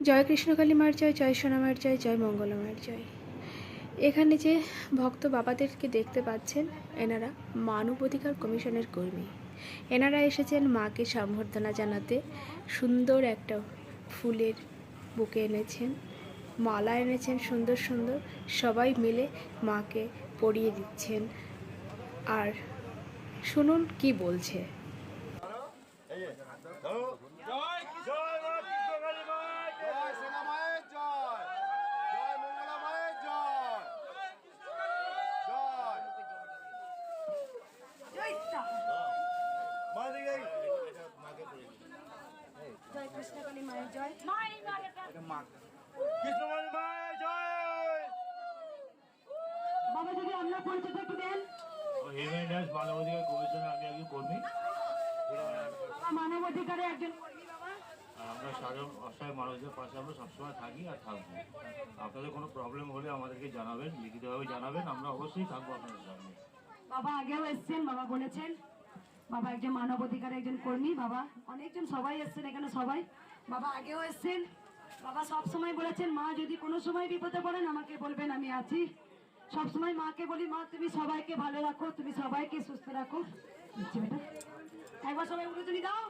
জয় কৃষ্ণকালী মার জয়, জয় সোনামার জয়, জয় মঙ্গলমার জয়। এখানে যে ভক্ত বাবাদেরকে দেখতে পাচ্ছেন, এনারা মানবাধিকার কমিশনের কর্মী। এনারা এসেছেন মাকে সম্বর্ধনা জানাতে। সুন্দর একটা ফুলের বুকে এনেছেন, মালা এনেছেন সুন্দর সুন্দর, সবাই মিলে মাকে পরিয়ে দিচ্ছেন। আর শুনুন কি বলছে। জয় কৃষ্ণকালী মায়ের জয়। বাবা যদি আপনার পরিচয় একটু দেন। মানবাধিকার কমিশনের আমি একজন কর্মী। মানবাধিকারে একজন কর্মী বাবা। আমরা সাধারণ অসহায় মানুষদের পাশে আমরা সবসময় থাকি আর থাকবো। আপনাদের কোনো প্রবলেম হলে আমাদেরকে জানাবেন, লিখিতভাবে জানাবেন, আমরা অবশ্যই থাকবো আপনাদের সামনে। বাবা আগেও এসছেন, বাবা বলেছেন বাবা একজন মানবাধিকারের একজন কর্মী। বাবা অনেকজন সবাই এসছেন এখানে, সবাই বাবা আগেও এসছেন। বাবা সব সময় বলেছেন মা যদি কোনো সময় বিপদে পড়েন আমাকে বলবেন, আমি আছি। সব সময় মাকে বলি মা তুমি সবাইকে ভালো রাখো, তুমি সবাইকে সুস্থ রাখো। বেটা একবার সবাই উলুধ্বনি দাও।